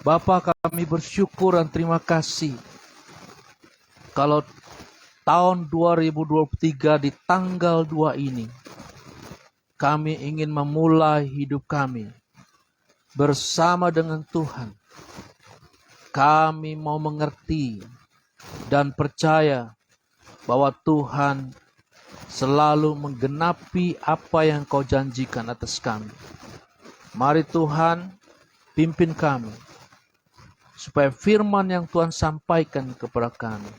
Bapa, kami bersyukur dan terima kasih kalau tahun 2023 di tanggal 2 ini kami ingin memulai hidup kami bersama dengan Tuhan. Kami mau mengerti dan percaya bahwa Tuhan selalu menggenapi apa yang Kau janjikan atas kami. Mari Tuhan, pimpin kami, supaya firman yang Tuhan sampaikan kepada kami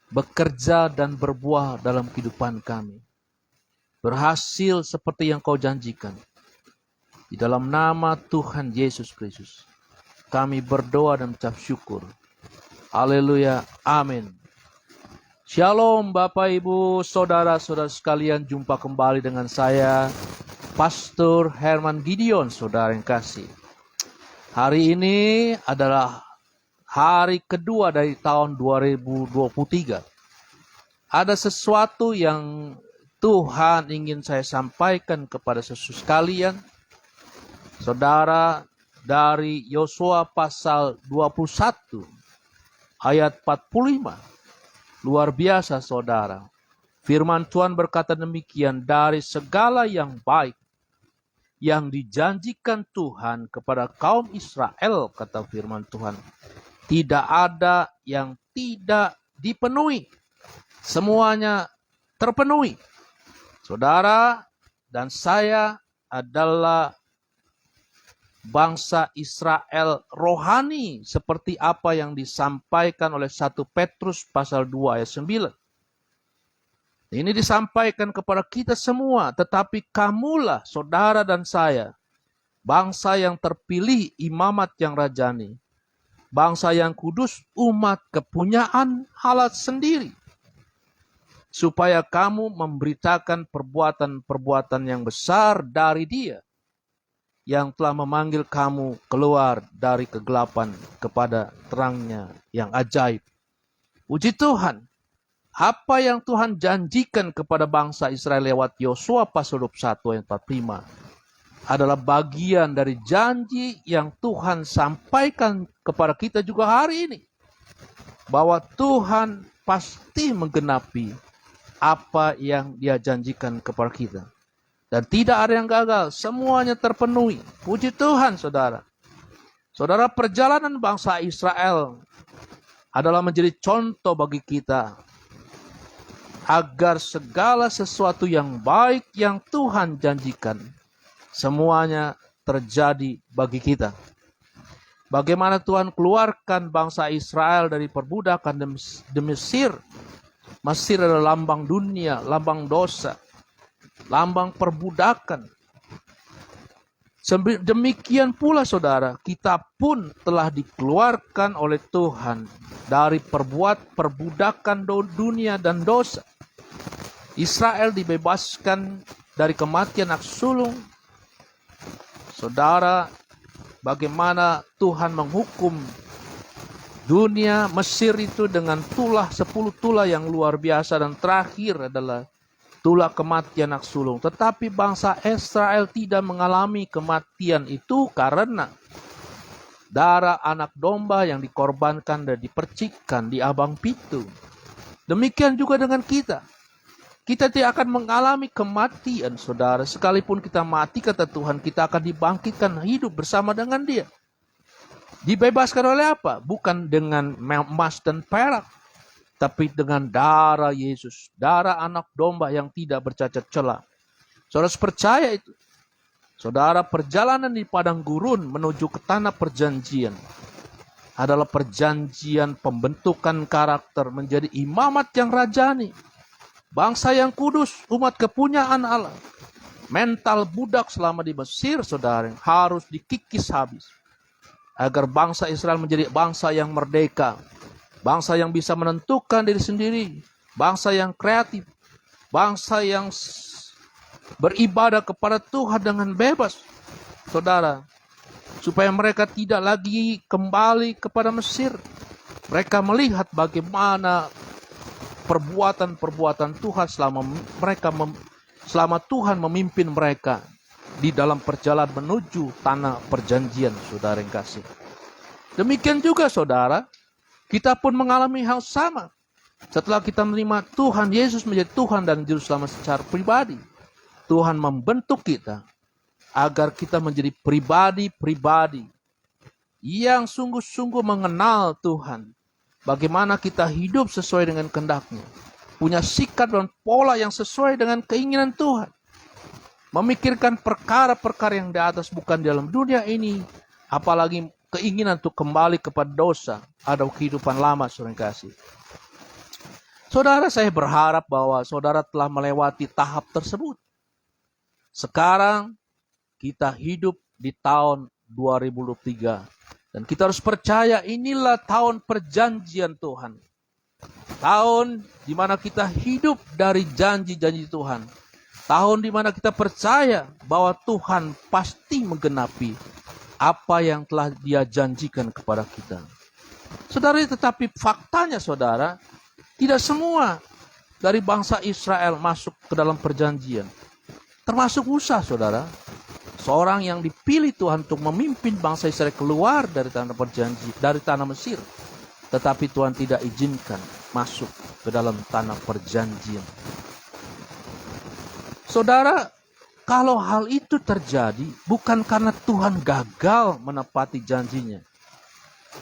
bekerja dan berbuah dalam kehidupan kami. Berhasil seperti yang Kau janjikan. Di dalam nama Tuhan Yesus Kristus, kami berdoa dan mengucap syukur. Haleluya, amin. Shalom Bapak Ibu, Saudara-saudara sekalian, jumpa kembali dengan saya, Pastor Herman Gideon, saudara yang kasih. Hari ini adalah hari kedua dari tahun 2023. Ada sesuatu yang Tuhan ingin saya sampaikan kepada saudara sekalian. Saudara, dari Yosua pasal 21 ayat 45. Luar biasa saudara. Firman Tuhan berkata demikian, dari segala yang baik yang dijanjikan Tuhan kepada kaum Israel, kata firman Tuhan, tidak ada yang tidak dipenuhi. Semuanya terpenuhi. Saudara dan saya adalah bangsa Israel rohani, seperti apa yang disampaikan oleh 1 Petrus pasal 2 ayat 9. Ini disampaikan kepada kita semua, tetapi kamulah, saudara dan saya, bangsa yang terpilih, imamat yang rajani, bangsa yang kudus, umat kepunyaan Allah sendiri, supaya kamu memberitakan perbuatan-perbuatan yang besar dari Dia, yang telah memanggil kamu keluar dari kegelapan kepada terangnya yang ajaib. Puji Tuhan. Apa yang Tuhan janjikan kepada bangsa Israel lewat Yosua pasal 21 ayat 45 adalah bagian dari janji yang Tuhan sampaikan kepada kita juga hari ini. Bahwa Tuhan pasti menggenapi apa yang Dia janjikan kepada kita. Dan tidak ada yang gagal, semuanya terpenuhi. Puji Tuhan saudara. Saudara, perjalanan bangsa Israel adalah menjadi contoh bagi kita, agar segala sesuatu yang baik yang Tuhan janjikan, semuanya terjadi bagi kita. Bagaimana Tuhan keluarkan bangsa Israel dari perbudakan di Mesir. Mesir adalah lambang dunia, lambang dosa, lambang perbudakan. Demikian pula saudara, kita pun telah dikeluarkan oleh Tuhan dari perbudakan dunia dan dosa. Israel dibebaskan dari kematian anak sulung. Saudara, bagaimana Tuhan menghukum dunia Mesir itu dengan 10 tulah yang luar biasa, dan terakhir adalah tulah kematian anak sulung. Tetapi bangsa Israel tidak mengalami kematian itu karena darah anak domba yang dikorbankan dan dipercikkan di abang pitu. Demikian juga dengan kita. Kita tidak akan mengalami kematian, saudara. Sekalipun kita mati, kata Tuhan, kita akan dibangkitkan hidup bersama dengan Dia. Dibebaskan oleh apa? Bukan dengan emas dan perak, tapi dengan darah Yesus, darah anak domba yang tidak bercacat celah. Saudara percaya itu? Saudara, perjalanan di padang gurun menuju ke tanah perjanjian adalah perjanjian pembentukan karakter menjadi imamat yang rajani, bangsa yang kudus, umat kepunyaan Allah. Mental budak selama di Mesir, saudara, harus dikikis habis, agar bangsa Israel menjadi bangsa yang merdeka, bangsa yang bisa menentukan diri sendiri, bangsa yang kreatif, bangsa yang beribadah kepada Tuhan dengan bebas, saudara, supaya mereka tidak lagi kembali kepada Mesir. Mereka melihat bagaimana perbuatan-perbuatan Tuhan selama Tuhan memimpin mereka. di dalam perjalanan menuju tanah perjanjian, saudara yang kasih. Demikian juga saudara, kita pun mengalami hal sama. Setelah kita menerima Tuhan Yesus menjadi Tuhan dan Juru Selamat secara pribadi, Tuhan membentuk kita agar kita menjadi pribadi-pribadi yang sungguh-sungguh mengenal Tuhan. Bagaimana kita hidup sesuai dengan kehendak-Nya. Punya sikap dan pola yang sesuai dengan keinginan Tuhan. Memikirkan perkara-perkara yang di atas, bukan dalam dunia ini. Apalagi keinginan untuk kembali kepada dosa atau kehidupan lama, saudara yang kasih. Saudara, saya berharap bahwa saudara telah melewati tahap tersebut. Sekarang kita hidup di tahun 2023. Dan kita harus percaya inilah tahun perjanjian Tuhan. Tahun di mana kita hidup dari janji-janji Tuhan. Tahun di mana kita percaya bahwa Tuhan pasti menggenapi apa yang telah Dia janjikan kepada kita. Saudara, tetapi faktanya saudara, tidak semua dari bangsa Israel masuk ke dalam perjanjian. Termasuk Musa, saudara. Seorang yang dipilih Tuhan untuk memimpin bangsa Israel keluar dari tanah perjanjian, dari tanah Mesir. Tetapi Tuhan tidak izinkan masuk ke dalam tanah perjanjian. Saudara, kalau hal itu terjadi bukan karena Tuhan gagal menepati janjinya.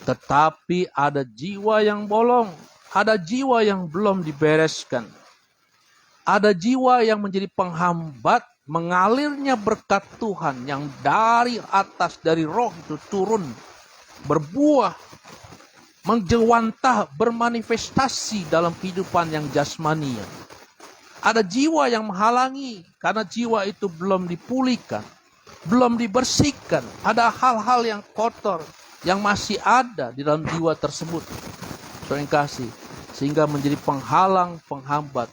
Tetapi ada jiwa yang bolong. Ada jiwa yang belum dibereskan. Ada jiwa yang menjadi penghambat mengalirnya berkat Tuhan yang dari atas, dari roh itu turun, berbuah, menjewantah, bermanifestasi dalam kehidupan yang jasmania. Ada jiwa yang menghalangi karena jiwa itu belum dipulihkan, belum dibersihkan. Ada hal-hal yang kotor yang masih ada di dalam jiwa tersebut. Saudara yang kasih, sehingga menjadi penghalang, penghambat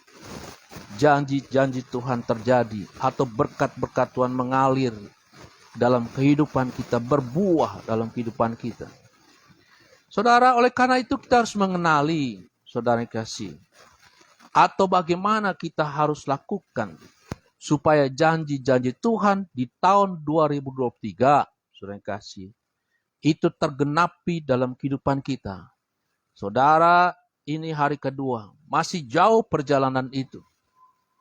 janji-janji Tuhan terjadi atau berkat-berkat Tuhan mengalir dalam kehidupan kita, berbuah dalam kehidupan kita. Saudara, oleh karena itu kita harus mengenali, saudara yang kasih, atau bagaimana kita harus lakukan supaya janji-janji Tuhan di tahun 2023, saudara yang kasih, itu tergenapi dalam kehidupan kita. Saudara, ini hari kedua, masih jauh perjalanan itu.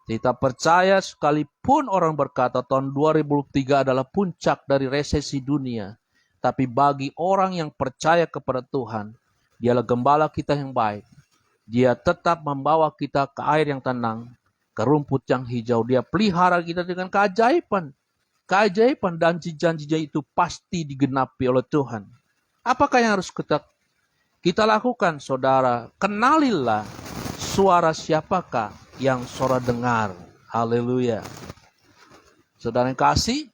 Kita percaya sekalipun orang berkata tahun 2003 adalah puncak dari resesi dunia. Tapi bagi orang yang percaya kepada Tuhan, Dialah gembala kita yang baik. Dia tetap membawa kita ke air yang tenang, ke rumput yang hijau. Dia pelihara kita dengan keajaiban. Keajaiban dan janji-janji itu pasti digenapi oleh Tuhan. Apakah yang harus kita lakukan, saudara? Kenalilah suara siapakah yang saudara dengar. Haleluya. Saudara yang kasih,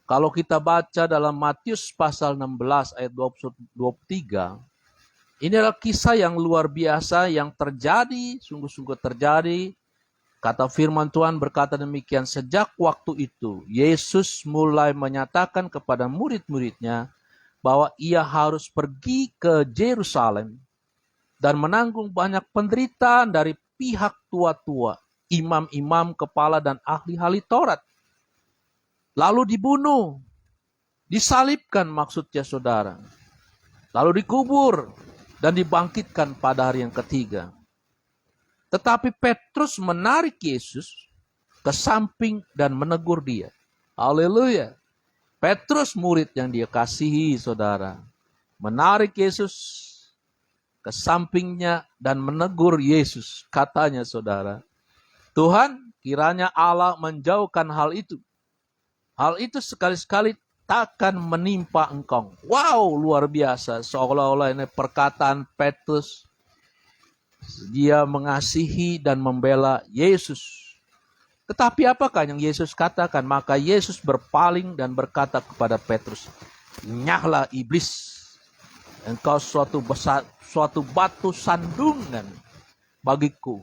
kalau kita baca dalam Matius pasal 16 ayat 23, ini adalah kisah yang luar biasa yang terjadi, sungguh-sungguh terjadi. Kata firman Tuhan berkata demikian, sejak waktu itu Yesus mulai menyatakan kepada murid-muridnya bahwa ia harus pergi ke Yerusalem dan menanggung banyak penderitaan dari pihak tua-tua, imam-imam kepala dan ahli-ahli Taurat. Lalu dibunuh, disalibkan maksudnya saudara. Lalu dikubur dan dibangkitkan pada hari yang ketiga. Tetapi Petrus menarik Yesus ke samping dan menegur dia. Haleluya. Petrus murid yang dia kasihi saudara. Menarik Yesus ke sampingnya dan menegur Yesus. Katanya saudara, Tuhan, kiranya Allah menjauhkan hal itu. Hal itu sekali-sekali takkan menimpa engkau. Wow, luar biasa. Seolah-olah ini perkataan Petrus. Dia mengasihi dan membela Yesus. Tetapi apakah yang Yesus katakan? Maka Yesus berpaling dan berkata kepada Petrus, nyahlah iblis. Engkau suatu batu sandungan bagiku.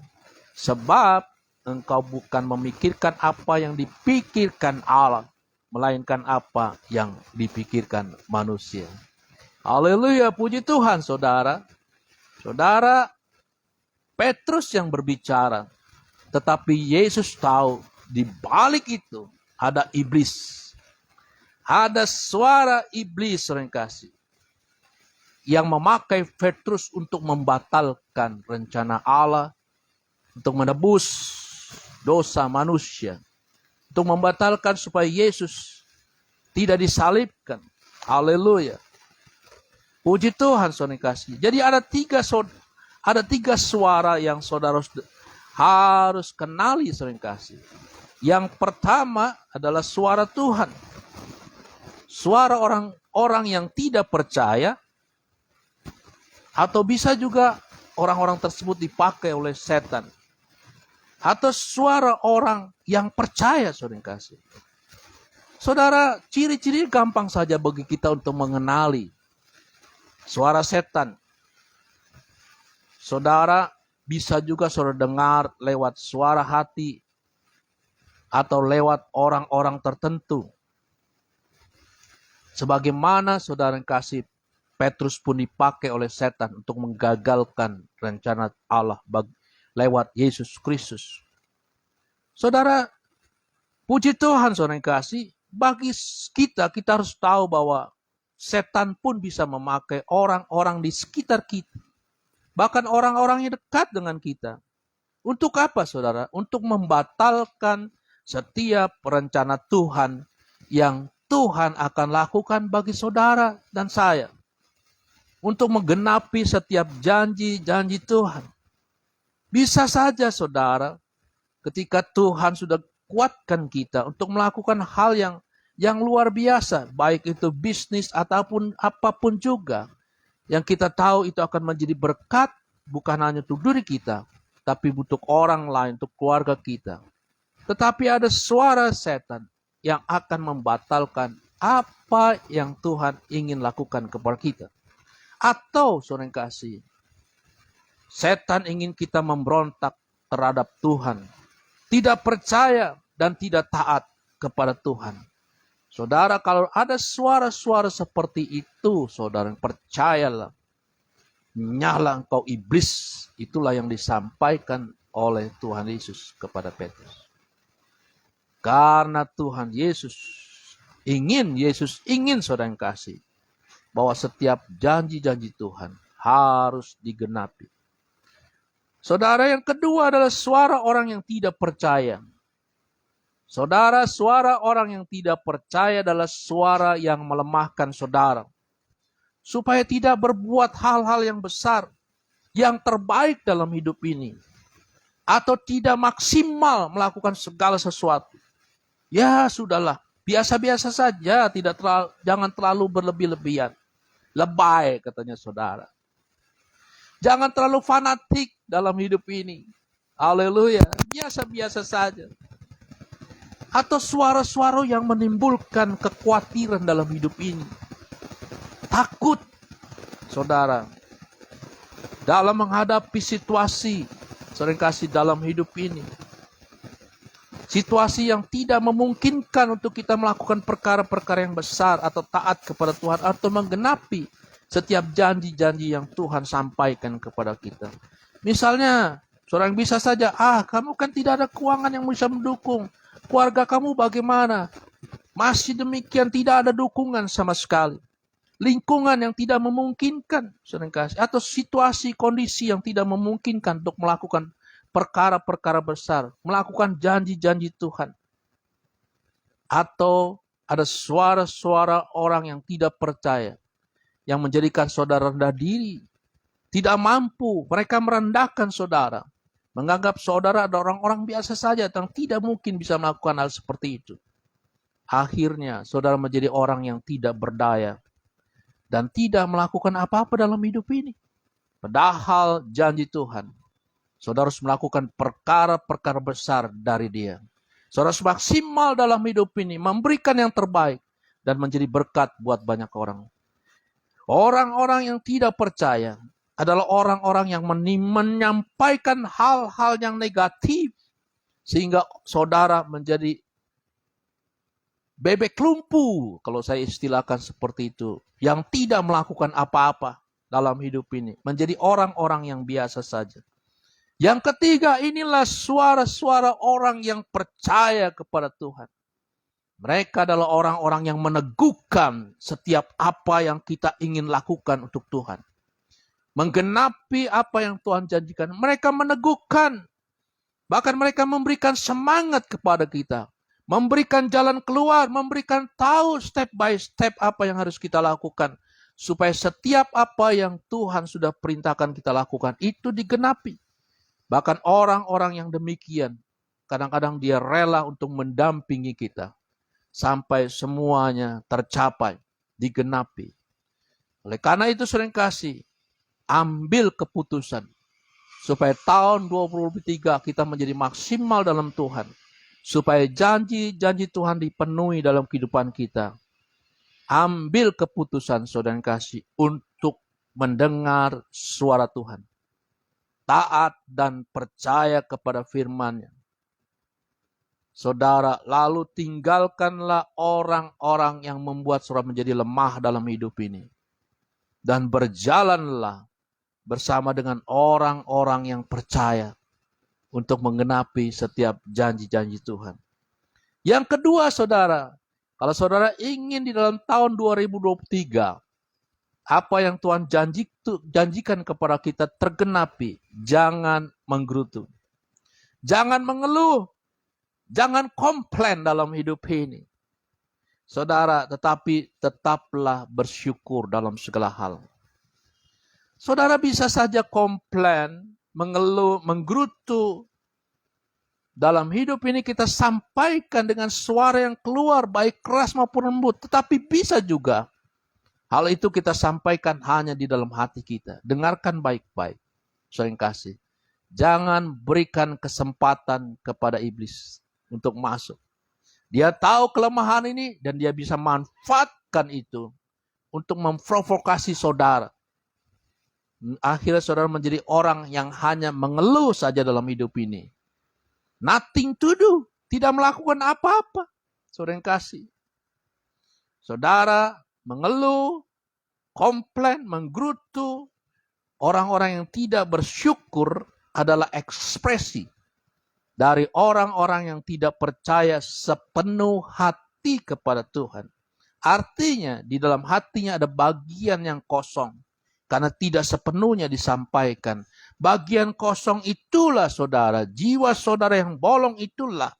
Sebab engkau bukan memikirkan apa yang dipikirkan Allah, melainkan apa yang dipikirkan manusia. Haleluya, puji Tuhan saudara. Saudara, Petrus yang berbicara, tetapi Yesus tahu di balik itu ada iblis. Ada suara iblis, saudara yang kasih, yang memakai Petrus untuk membatalkan rencana Allah, untuk menebus dosa manusia, untuk membatalkan supaya Yesus tidak disalibkan. Haleluya. Puji Tuhan, saudara yang kasih. Jadi ada tiga suara yang saudara harus kenali, saudara yang kasih. Yang pertama adalah suara Tuhan. Suara orang-orang yang tidak percaya, atau bisa juga orang-orang tersebut dipakai oleh setan. Atau suara orang yang percaya, saudara yang kasih. Saudara, ciri-ciri gampang saja bagi kita untuk mengenali suara setan. Saudara bisa juga saudara dengar lewat suara hati atau lewat orang-orang tertentu. Sebagaimana saudara yang kasih, Petrus pun dipakai oleh setan untuk menggagalkan rencana Allah lewat Yesus Kristus. Saudara, puji Tuhan, saudara yang kasih, bagi kita harus tahu bahwa setan pun bisa memakai orang-orang di sekitar kita. Bahkan orang-orang yang dekat dengan kita. Untuk apa, saudara? Untuk membatalkan setiap rencana Tuhan yang Tuhan akan lakukan bagi saudara dan saya. Untuk menggenapi setiap janji-janji Tuhan. Bisa saja, saudara, ketika Tuhan sudah kuatkan kita untuk melakukan hal yang luar biasa, baik itu bisnis ataupun apapun juga, yang kita tahu itu akan menjadi berkat bukan hanya untuk diri kita, tapi untuk orang lain, untuk keluarga kita. Tetapi ada suara setan yang akan membatalkan apa yang Tuhan ingin lakukan kepada kita. Atau, saudara yang kasih, setan ingin kita memberontak terhadap Tuhan, tidak percaya dan tidak taat kepada Tuhan. Saudara, kalau ada suara-suara seperti itu, saudara, percayalah, nyala engkau iblis. Itulah yang disampaikan oleh Tuhan Yesus kepada Petrus. Karena Tuhan Yesus ingin saudara yang kasih, bahwa setiap janji-janji Tuhan harus digenapi. Saudara, yang kedua adalah suara orang yang tidak percaya. Saudara, suara orang yang tidak percaya adalah suara yang melemahkan saudara, supaya tidak berbuat hal-hal yang besar, yang terbaik dalam hidup ini, atau tidak maksimal melakukan segala sesuatu. Ya sudahlah, biasa-biasa saja, jangan terlalu berlebih-lebihan. Lebay, katanya saudara. Jangan terlalu fanatik dalam hidup ini. Haleluya, biasa-biasa saja. Atau suara-suara yang menimbulkan kekhawatiran dalam hidup ini. Takut, saudara, dalam menghadapi situasi seringkali dalam hidup ini. Situasi yang tidak memungkinkan untuk kita melakukan perkara-perkara yang besar atau taat kepada Tuhan atau menggenapi setiap janji-janji yang Tuhan sampaikan kepada kita. Misalnya, seorang bisa saja, kamu kan tidak ada keuangan yang bisa mendukung. Keluarga kamu bagaimana? Masih demikian, tidak ada dukungan sama sekali. Lingkungan yang tidak memungkinkan, seringkali, atau situasi kondisi yang tidak memungkinkan untuk melakukan perkara-perkara besar, melakukan janji-janji Tuhan. Atau ada suara-suara orang yang tidak percaya, yang menjadikan saudara rendah diri, tidak mampu, mereka merendahkan saudara, menganggap saudara ada orang-orang biasa saja yang tidak mungkin bisa melakukan hal seperti itu. Akhirnya saudara menjadi orang yang tidak berdaya dan tidak melakukan apa-apa dalam hidup ini. Padahal janji Tuhan, saudara harus melakukan perkara-perkara besar dari Dia. Saudara harus maksimal dalam hidup ini, memberikan yang terbaik dan menjadi berkat buat banyak orang. Orang-orang yang tidak percaya adalah orang-orang yang menyampaikan hal-hal yang negatif, sehingga saudara menjadi bebek lumpuh, kalau saya istilahkan seperti itu, yang tidak melakukan apa-apa dalam hidup ini, menjadi orang-orang yang biasa saja. Yang ketiga, inilah suara-suara orang yang percaya kepada Tuhan. Mereka adalah orang-orang yang meneguhkan setiap apa yang kita ingin lakukan untuk Tuhan. Menggenapi apa yang Tuhan janjikan. Mereka meneguhkan. Bahkan mereka memberikan semangat kepada kita. Memberikan jalan keluar. Memberikan tahu step by step apa yang harus kita lakukan. Supaya setiap apa yang Tuhan sudah perintahkan kita lakukan itu digenapi. Bahkan orang-orang yang demikian. Kadang-kadang dia rela untuk mendampingi kita. Sampai semuanya tercapai, digenapi. Oleh karena itu seringkali ambil keputusan supaya tahun 2023 kita menjadi maksimal dalam Tuhan. Supaya janji-janji Tuhan dipenuhi dalam kehidupan kita. Ambil keputusan saudara kasih untuk mendengar suara Tuhan. Taat dan percaya kepada firman-Nya. Saudara, lalu tinggalkanlah orang-orang yang membuat saudara menjadi lemah dalam hidup ini. Dan berjalanlah bersama dengan orang-orang yang percaya untuk menggenapi setiap janji-janji Tuhan. Yang kedua, saudara, kalau saudara ingin di dalam tahun 2023, apa yang Tuhan janjikan kepada kita tergenapi, jangan menggerutu. Jangan mengeluh. Jangan komplain dalam hidup ini. Saudara, tetapi tetaplah bersyukur dalam segala hal. Saudara bisa saja komplain, mengeluh, menggerutu. Dalam hidup ini kita sampaikan dengan suara yang keluar, baik keras maupun lembut. Tetapi bisa juga hal itu kita sampaikan hanya di dalam hati kita. Dengarkan baik-baik. Saudara kasih. Jangan berikan kesempatan kepada iblis untuk masuk. Dia tahu kelemahan ini dan dia bisa manfaatkan itu untuk memprovokasi saudara. Akhirnya saudara menjadi orang yang hanya mengeluh saja dalam hidup ini. Nothing to do. Tidak melakukan apa-apa. Saudara yang kasih. Saudara mengeluh, komplain, menggerutu. Orang-orang yang tidak bersyukur adalah ekspresi dari orang-orang yang tidak percaya sepenuh hati kepada Tuhan. Artinya di dalam hatinya ada bagian yang kosong. Karena tidak sepenuhnya disampaikan. Bagian kosong itulah saudara. Jiwa saudara yang bolong itulah.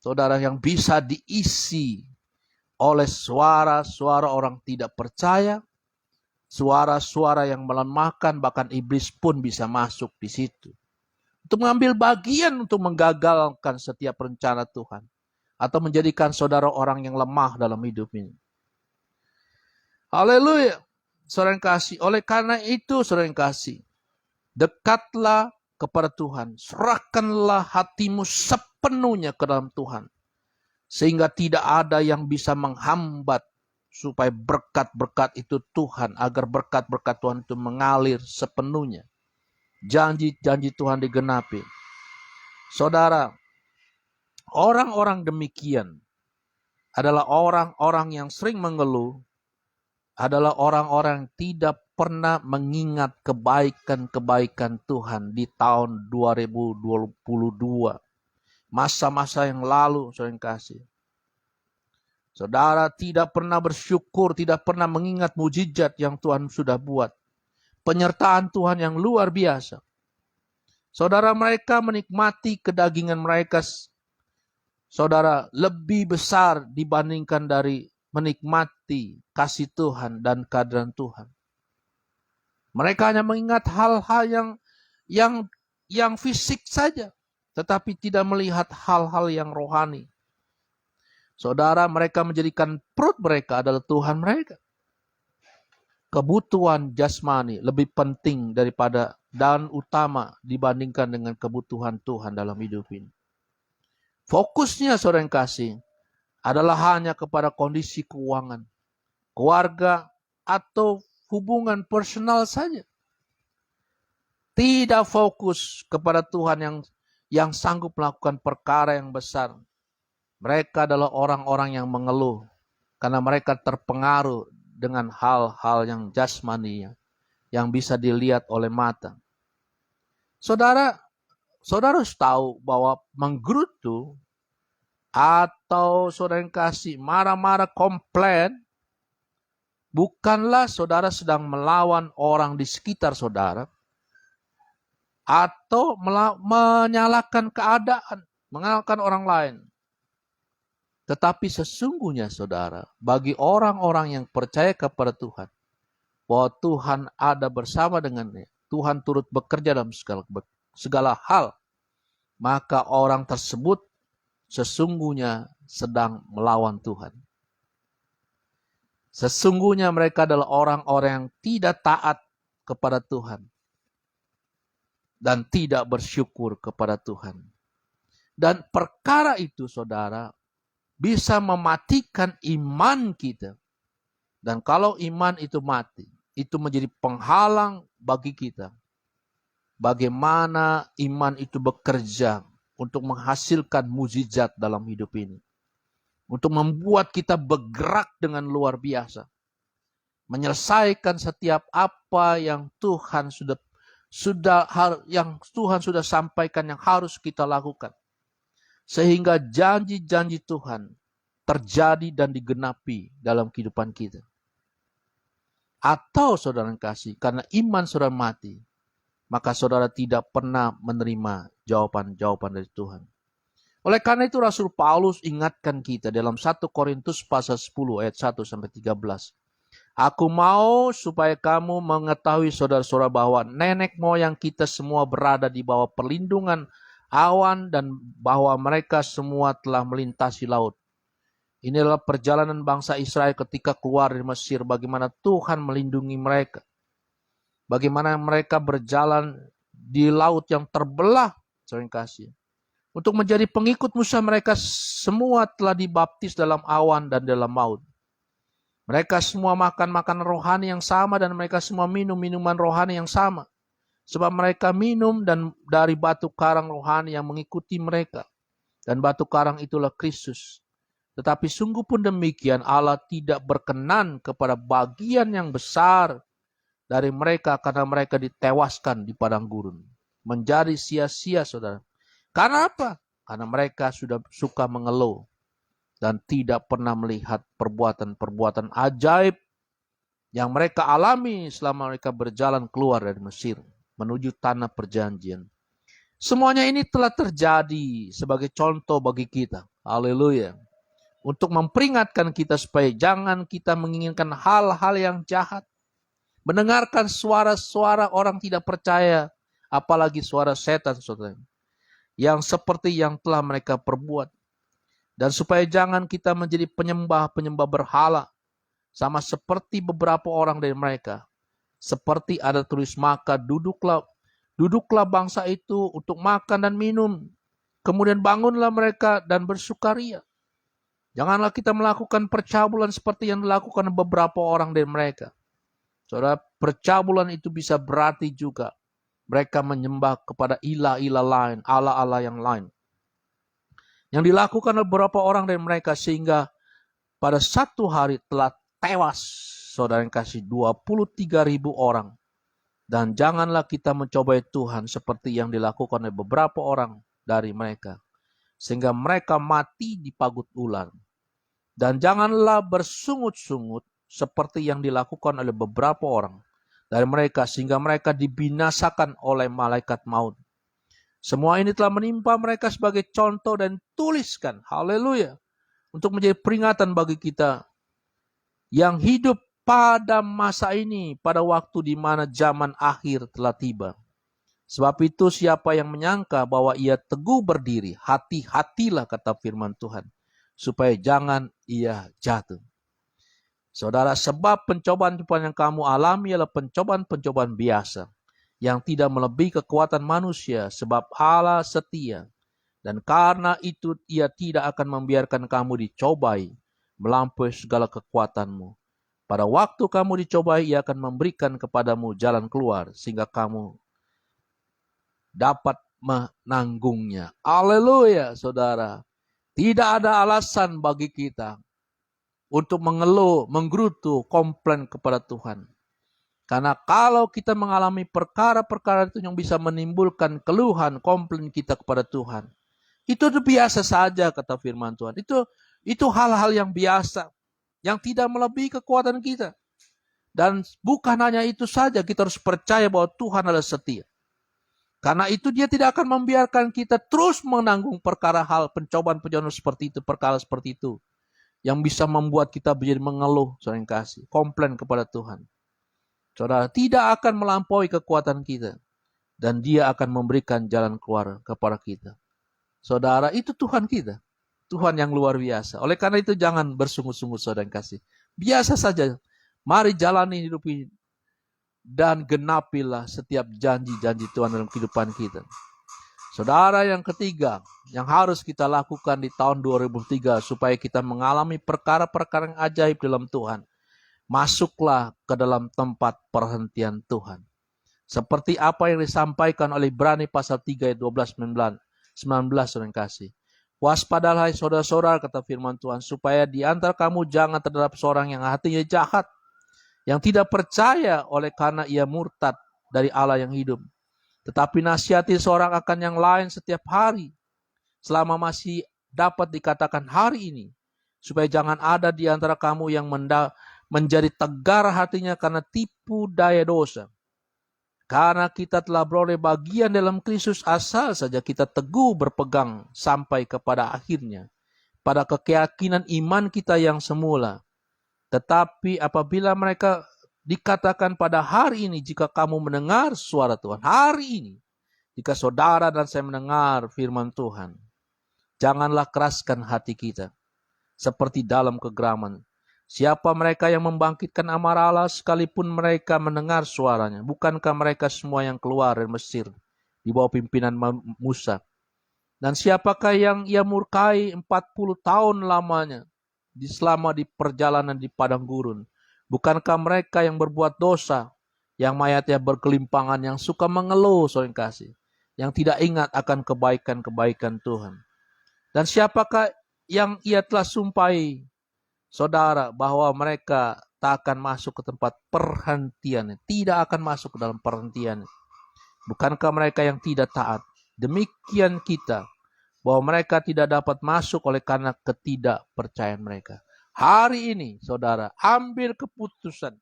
Saudara yang bisa diisi oleh suara-suara orang tidak percaya. Suara-suara yang melemahkan, bahkan iblis pun bisa masuk di situ. Untuk mengambil bagian untuk menggagalkan setiap rencana Tuhan. Atau menjadikan saudara orang yang lemah dalam hidup ini. Haleluya. Saudara yang kasih. Oleh karena itu saudara yang kasih. Dekatlah kepada Tuhan. Serahkanlah hatimu sepenuhnya ke dalam Tuhan. Sehingga tidak ada yang bisa menghambat. Supaya berkat-berkat itu Tuhan. Agar berkat-berkat Tuhan itu mengalir sepenuhnya. Janji-janji Tuhan digenapi. Saudara, orang-orang demikian adalah orang-orang yang sering mengeluh, adalah orang-orang yang tidak pernah mengingat kebaikan-kebaikan Tuhan di tahun 2022. Masa-masa yang lalu, saudara yang kasih. Saudara tidak pernah bersyukur, tidak pernah mengingat mujizat yang Tuhan sudah buat. Penyertaan Tuhan yang luar biasa. Saudara, mereka menikmati kedagingan mereka, saudara, lebih besar dibandingkan dari menikmati kasih Tuhan dan kehadiran Tuhan. Mereka hanya mengingat hal-hal yang fisik saja, tetapi tidak melihat hal-hal yang rohani. Saudara, mereka menjadikan perut mereka adalah Tuhan mereka. Kebutuhan jasmani lebih penting daripada dan utama dibandingkan dengan kebutuhan Tuhan dalam hidup ini. Fokusnya saudara yang kasih adalah hanya kepada kondisi keuangan, keluarga, atau hubungan personal saja. Tidak fokus kepada Tuhan yang sanggup melakukan perkara yang besar. Mereka adalah orang-orang yang mengeluh karena mereka terpengaruh dengan hal-hal yang jasmani yang bisa dilihat oleh mata. Saudara harus tahu bahwa menggerutu atau saudara yang kasih marah-marah komplain, bukanlah saudara sedang melawan orang di sekitar saudara, atau menyalahkan keadaan, menyalahkan orang lain. Tetapi sesungguhnya saudara, bagi orang-orang yang percaya kepada Tuhan, bahwa Tuhan ada bersama dengannya, Tuhan turut bekerja dalam segala hal, maka orang tersebut sesungguhnya sedang melawan Tuhan. Sesungguhnya mereka adalah orang-orang yang tidak taat kepada Tuhan dan tidak bersyukur kepada Tuhan. Dan perkara itu saudara bisa mematikan iman kita. Dan kalau iman itu mati, itu menjadi penghalang bagi kita. Bagaimana iman itu bekerja untuk menghasilkan mukjizat dalam hidup ini. Untuk membuat kita bergerak dengan luar biasa. Menyelesaikan setiap apa yang Tuhan sudah sampaikan yang harus kita lakukan. Sehingga janji-janji Tuhan terjadi dan digenapi dalam kehidupan kita. Atau saudara kasih, karena iman saudara mati, maka saudara tidak pernah menerima jawaban-jawaban dari Tuhan. Oleh karena itu Rasul Paulus ingatkan kita dalam 1 Korintus pasal 10 ayat 1-13. Aku mau supaya kamu mengetahui saudara-saudara bahwa nenek moyang kita semua berada di bawah perlindungan awan dan bahwa mereka semua telah melintasi laut. Ini adalah perjalanan bangsa Israel ketika keluar dari Mesir, bagaimana Tuhan melindungi mereka. Bagaimana mereka berjalan di laut yang terbelah, sering kasih. Untuk menjadi pengikut Musa mereka semua telah dibaptis dalam awan dan dalam maut. Mereka semua makan makanan rohani yang sama dan mereka semua minum minuman rohani yang sama. Sebab mereka minum dan dari batu karang rohani yang mengikuti mereka. Dan batu karang itulah Kristus. Tetapi sungguh pun demikian Allah tidak berkenan kepada bagian yang besar dari mereka karena mereka ditewaskan di padang gurun. Menjadi sia-sia saudara. Karena apa? Karena mereka sudah suka mengeluh. Dan tidak pernah melihat perbuatan-perbuatan ajaib yang mereka alami selama mereka berjalan keluar dari Mesir menuju tanah perjanjian. Semuanya ini telah terjadi sebagai contoh bagi kita. Haleluya. Untuk memperingatkan kita supaya jangan kita menginginkan hal-hal yang jahat. Mendengarkan suara-suara orang tidak percaya. Apalagi suara setan, saudara. Yang seperti yang telah mereka perbuat. Dan supaya jangan kita menjadi penyembah-penyembah berhala. Sama seperti beberapa orang dari mereka. Seperti ada tulis, maka duduklah bangsa itu untuk makan dan minum. Kemudian bangunlah mereka dan bersukaria. Janganlah kita melakukan percabulan seperti yang dilakukan beberapa orang dari mereka. Saudara, percabulan itu bisa berarti juga mereka menyembah kepada ilah-ilah lain, Allah-Allah yang lain. Yang dilakukan oleh beberapa orang dari mereka sehingga pada satu hari telah tewas, saudara yang kasih, 23.000 orang. Dan janganlah kita mencobai Tuhan seperti yang dilakukan oleh beberapa orang dari mereka. Sehingga mereka mati di pagut ular. Dan janganlah bersungut-sungut seperti yang dilakukan oleh beberapa orang dari mereka. Sehingga mereka dibinasakan oleh malaikat maut. Semua ini telah menimpa mereka sebagai contoh dan tuliskan. Haleluya. Untuk menjadi peringatan bagi kita yang hidup pada masa ini, pada waktu di mana zaman akhir telah tiba. Sebab itu siapa yang menyangka bahwa ia teguh berdiri, hati-hatilah kata firman Tuhan, supaya jangan ia jatuh. Saudara, sebab pencobaan-pencobaan yang kamu alami adalah pencobaan-pencobaan biasa, yang tidak melebihi kekuatan manusia, sebab Allah setia. Dan karena itu ia tidak akan membiarkan kamu dicobai, melampaui segala kekuatanmu. Pada waktu kamu dicobai, ia akan memberikan kepadamu jalan keluar, sehingga kamu dapat menanggungnya. Haleluya, saudara. Tidak ada alasan bagi kita untuk mengeluh, menggerutu, komplain kepada Tuhan. Karena kalau kita mengalami perkara-perkara itu yang bisa menimbulkan keluhan, komplain kita kepada Tuhan, Itu biasa saja, kata firman Tuhan. Itu hal-hal yang biasa, yang tidak melebihi kekuatan kita. Dan bukan hanya itu saja, kita harus percaya bahwa Tuhan adalah setia. Karena itu dia tidak akan membiarkan kita terus menanggung perkara hal pencobaan-pencobaan seperti itu, perkara seperti itu. Yang bisa membuat kita menjadi mengeluh, saudara yang kasih, komplain kepada Tuhan. Saudara, tidak akan melampaui kekuatan kita. Dan dia akan memberikan jalan keluar kepada kita. Saudara, itu Tuhan kita. Tuhan yang luar biasa. Oleh karena itu jangan bersungut-sungut, saudara yang kasih. Biasa saja. Mari jalani hidup ini. Dan genapilah setiap janji-janji Tuhan dalam kehidupan kita. Saudara, yang ketiga, yang harus kita lakukan di tahun 2003 supaya kita mengalami perkara-perkara yang ajaib dalam Tuhan. Masuklah ke dalam tempat perhentian Tuhan. Seperti apa yang disampaikan oleh Ibrani pasal 3 ayat 12-19, saudara yang kasih. Waspadalah saudara-saudara, kata firman Tuhan, supaya di antara kamu jangan terdapat seorang yang hatinya jahat, yang tidak percaya oleh karena ia murtad dari Allah yang hidup. Tetapi nasihati seorang akan yang lain setiap hari, selama masih dapat dikatakan hari ini, supaya jangan ada di antara kamu yang menjadi tegar hatinya karena tipu daya dosa. Karena kita telah beroleh bagian dalam Kristus, asal saja kita teguh berpegang sampai kepada akhirnya, pada keyakinan iman kita yang semula. Tetapi apabila mereka dikatakan pada hari ini, jika kamu mendengar suara Tuhan, hari ini, jika saudara dan saya mendengar firman Tuhan, janganlah keraskan hati kita, seperti dalam kegeraman. Siapa mereka yang membangkitkan amarah Allah sekalipun mereka mendengar suaranya? Bukankah mereka semua yang keluar dari Mesir di bawah pimpinan Musa? Dan siapakah yang ia murkai 40 tahun lamanya selama di perjalanan di padang gurun? Bukankah mereka yang berbuat dosa, yang mayatnya berkelimpangan, yang suka mengeluh, saudara kasih, yang tidak ingat akan kebaikan-kebaikan Tuhan? Dan siapakah yang ia telah sumpahi, saudara, bahwa mereka tak akan masuk ke tempat perhentian, tidak akan masuk ke dalam perhentian? Bukankah mereka yang tidak taat? Demikian kita, bahwa mereka tidak dapat masuk oleh karena ketidakpercayaan mereka. Hari ini, saudara, ambil keputusan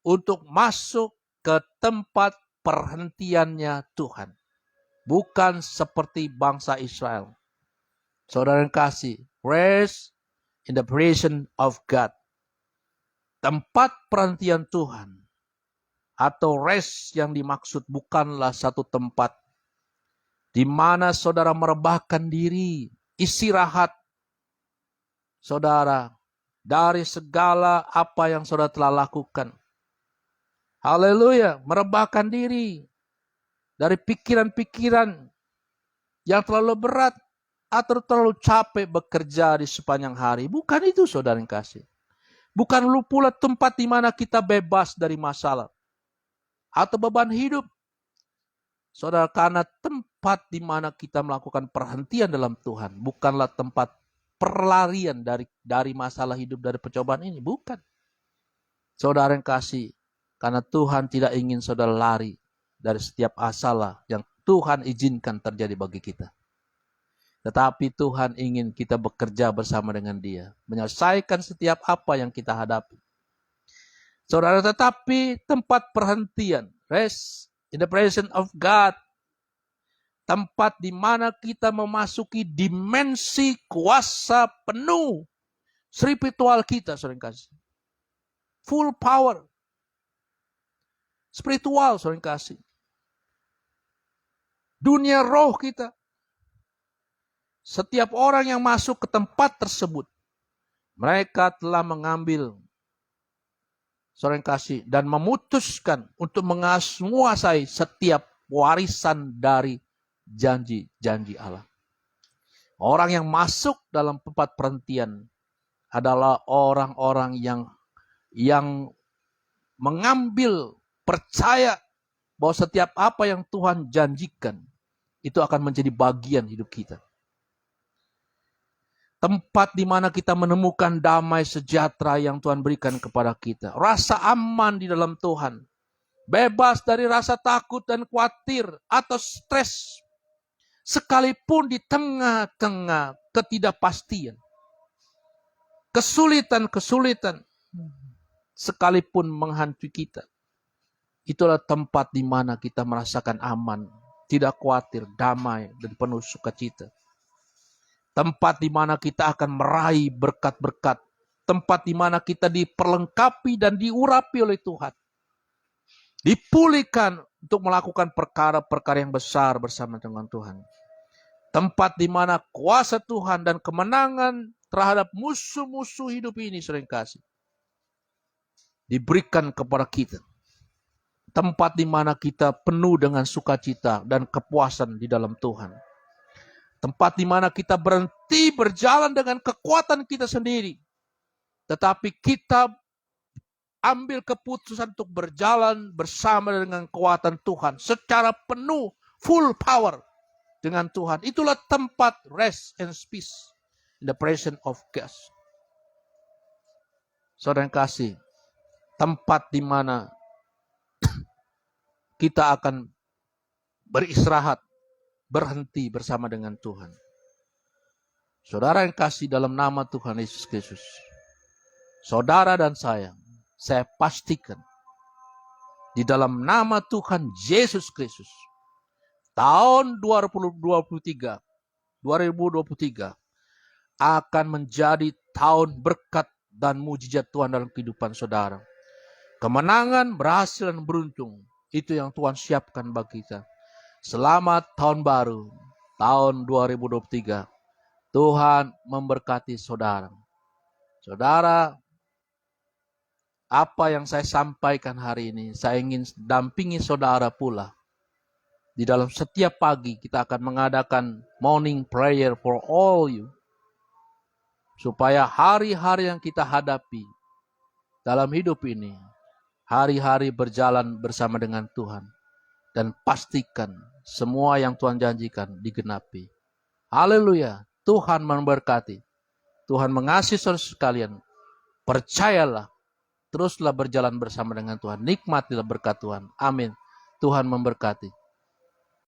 untuk masuk ke tempat perhentiannya Tuhan. Bukan seperti bangsa Israel. Saudara yang kasih, rest in the presence of God. Tempat perhentian Tuhan atau rest yang dimaksud bukanlah satu tempat di mana saudara merebahkan diri, istirahat, saudara, dari segala apa yang saudara telah lakukan. Haleluya, merebahkan diri dari pikiran-pikiran yang terlalu berat atau terlalu capek bekerja di sepanjang hari. Bukan itu, saudara yang kasih. Bukan pula tempat di mana kita bebas dari masalah atau beban hidup. Saudara, karena tempat di mana kita melakukan perhentian dalam Tuhan bukanlah tempat perlarian dari masalah hidup, dari percobaan ini. Bukan. Saudara yang kasih, karena Tuhan tidak ingin saudara lari dari setiap masalah yang Tuhan izinkan terjadi bagi kita. Tetapi Tuhan ingin kita bekerja bersama dengan Dia, menyelesaikan setiap apa yang kita hadapi. Saudara, tetapi tempat perhentian, rest in the presence of God, tempat di mana kita memasuki dimensi kuasa penuh spiritual kita, saudara kasih. Full power spiritual, saudara kasih. Dunia roh kita. Setiap orang yang masuk ke tempat tersebut, mereka telah mengambil, saudara kasih, dan memutuskan untuk menguasai setiap warisan dari janji-janji Allah. Orang yang masuk dalam tempat perhentian adalah orang-orang yang mengambil, percaya bahwa setiap apa yang Tuhan janjikan itu akan menjadi bagian hidup kita. Tempat di mana kita menemukan damai sejahtera yang Tuhan berikan kepada kita. Rasa aman di dalam Tuhan. Bebas dari rasa takut dan khawatir atau stres. sekalipun di tengah-tengah ketidakpastian, kesulitan-kesulitan, sekalipun menghantui kita, itulah tempat di mana kita merasakan aman, tidak khawatir, damai, dan penuh sukacita. Tempat di mana kita akan meraih berkat-berkat. Tempat di mana kita diperlengkapi dan diurapi oleh Tuhan. Dipulihkan untuk melakukan perkara-perkara yang besar bersama dengan Tuhan. Tempat di mana kuasa Tuhan dan kemenangan terhadap musuh-musuh hidup ini sering kasih diberikan kepada kita. Tempat di mana kita penuh dengan sukacita dan kepuasan di dalam Tuhan. Tempat di mana kita berhenti berjalan dengan kekuatan kita sendiri. Tetapi kita ambil keputusan untuk berjalan bersama dengan kekuatan Tuhan. Secara penuh, full power dengan Tuhan. Itulah tempat rest and peace in the presence of God. Saudara yang kasih, tempat di mana kita akan beristirahat, berhenti bersama dengan Tuhan. Saudara yang kasih dalam nama Tuhan Yesus Kristus, saudara dan saya pastikan di dalam nama Tuhan Yesus Kristus, tahun 2023 akan menjadi tahun berkat dan mujizat Tuhan dalam kehidupan saudara. Kemenangan, berhasil, dan beruntung, itu yang Tuhan siapkan bagi kita. Selamat tahun baru, tahun 2023. Tuhan memberkati saudara. Saudara, apa yang saya sampaikan hari ini, saya ingin dampingi saudara pula. Di dalam setiap pagi kita akan mengadakan morning prayer for all you. Supaya hari-hari yang kita hadapi dalam hidup ini, hari-hari berjalan bersama dengan Tuhan. Dan pastikan semua yang Tuhan janjikan digenapi. Haleluya. Tuhan memberkati. Tuhan mengasihi saudara sekalian. Percayalah. Teruslah berjalan bersama dengan Tuhan. Nikmatilah berkat Tuhan. Amin. Tuhan memberkati.